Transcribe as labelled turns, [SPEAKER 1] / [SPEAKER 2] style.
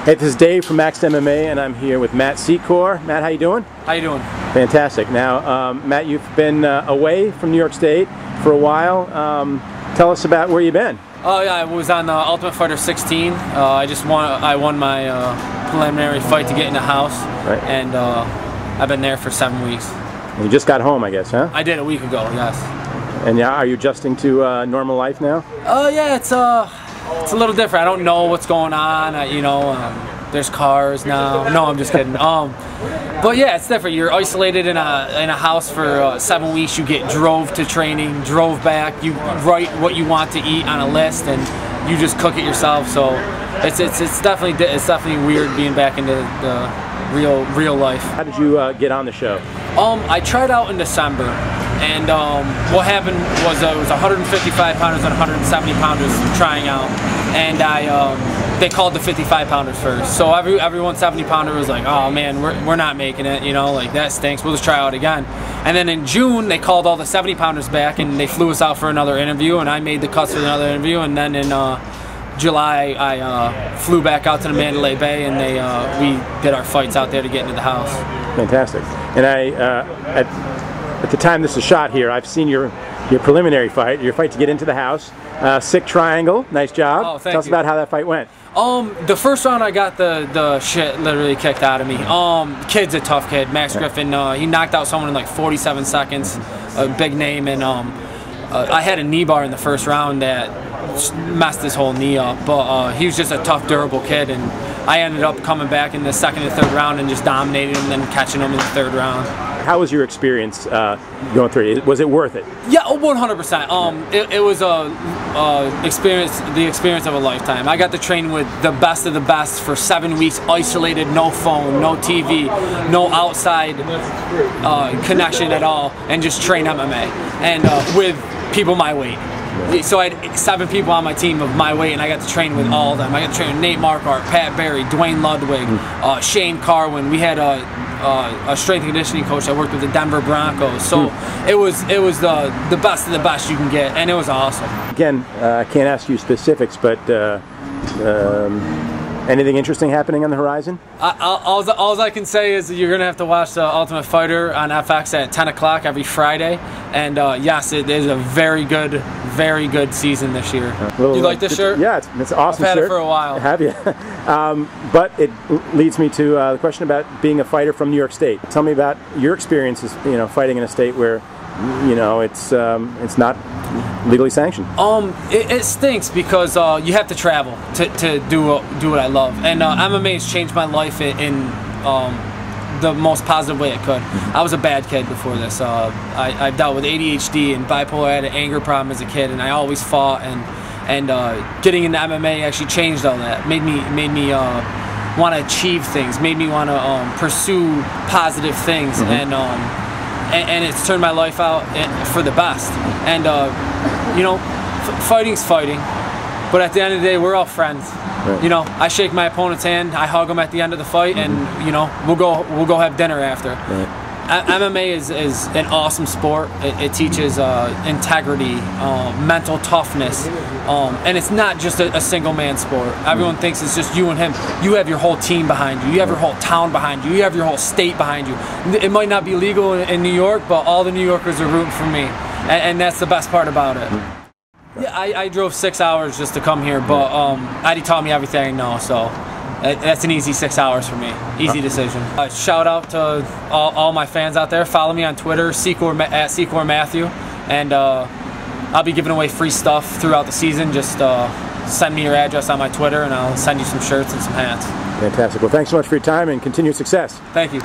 [SPEAKER 1] Hey, this is Dave from Max MMA, and I'm here with Matt Secor. Matt, how you doing?
[SPEAKER 2] How you doing?
[SPEAKER 1] Fantastic. Now, Matt, you've been away from New York State for a while. Tell us about where you've been.
[SPEAKER 2] Oh yeah, I was on Ultimate Fighter 16. I won my preliminary fight to get in the house, right. And I've been there for 7 weeks.
[SPEAKER 1] And you just got home, I guess, huh?
[SPEAKER 2] I did a week ago, yes.
[SPEAKER 1] And yeah, are you adjusting to normal life now?
[SPEAKER 2] Oh yeah, it's a little different. I don't know what's going on. There's cars now. No, I'm just kidding. But yeah, it's different. You're isolated in a house for 7 weeks. You get drove to training, drove back. You write what you want to eat on a list, and you just cook it yourself. So it's definitely weird being back into the real life.
[SPEAKER 1] How did you get on the show?
[SPEAKER 2] I tried out in December, and what happened was it was 155 pounders and 170 pounders trying out, and they called the 55 pounders first. So every 170 pounder was like, oh man, we're not making it, you know, like that stinks. We'll just try out again. And then in June they called all the 70 pounders back, and they flew us out for another interview, and I made the cuts for another interview. And then in July I flew back out to the Mandalay Bay, and we did our fights out there to get into the house.
[SPEAKER 1] Fantastic. And at the time this is shot here, I've seen your preliminary fight, your fight to get into the house. Sick triangle, nice job.
[SPEAKER 2] Oh, thank
[SPEAKER 1] Tell us
[SPEAKER 2] you.
[SPEAKER 1] about how that fight went.
[SPEAKER 2] The first round I got the shit literally kicked out of me. Kid's a tough kid, Max Griffin. He knocked out someone in like 47 seconds, a big name, and I had a knee bar in the first round that messed his whole knee up, but he was just a tough, durable kid, and I ended up coming back in the second and third round and just dominating him, and then catching him in the third round.
[SPEAKER 1] How was your experience going through it? Was it worth it?
[SPEAKER 2] Yeah, 100%. It was the experience of a lifetime. I got to train with the best of the best for 7 weeks, isolated, no phone, no TV, no outside connection at all, and just train MMA, and with people my weight. So I had 7 people on my team of my weight, and I got to train with all of them. I got to train with Nate Marquardt, Pat Barry, Dwayne Ludwig, Shane Carwin. We had a strength and conditioning coach that worked with the Denver Broncos. So it was the best of the best you can get, and it was awesome. Again,
[SPEAKER 1] I can't ask you specifics, but anything interesting happening on the horizon?
[SPEAKER 2] All I can say is you're going to have to watch the Ultimate Fighter on FX at 10 o'clock every Friday. And yes, it is a very good season this year. You like this shirt?
[SPEAKER 1] Yeah, it's an awesome shirt.
[SPEAKER 2] I've had it for a while.
[SPEAKER 1] Have you? But it leads me to the question about being a fighter from New York State. Tell me about your experiences, fighting in a state where, it's not legally sanctioned.
[SPEAKER 2] It stinks because you have to travel to do what I love, and MMA has changed my life in the most positive way it could. I was a bad kid before this. I dealt with ADHD and bipolar. I had an anger problem as a kid, and I always fought. And getting into MMA actually changed all that. Made me want to achieve things. Made me want to pursue positive things. And it's turned my life out for the best. And fighting's fighting, but at the end of the day, we're all friends. Right. I shake my opponent's hand, I hug him at the end of the fight, and we'll go have dinner after. Right. MMA is an awesome sport. It teaches integrity, mental toughness, and it's not just a single man sport. Everyone thinks it's just you and him. You have your whole team behind you. You have your whole town behind you. You have your whole state behind you. It might not be legal in New York, but all the New Yorkers are rooting for me, and that's the best part about it. Yeah, I drove 6 hours just to come here, but Eddie taught me everything I know, so that's an easy 6 hours for me. Easy decision. Shout out to all my fans out there. Follow me on Twitter, at Secor Matthew, and I'll be giving away free stuff throughout the season. Just send me your address on my Twitter, and I'll send you some shirts and some hats.
[SPEAKER 1] Fantastic. Well, thanks so much for your time, and continued success.
[SPEAKER 2] Thank you.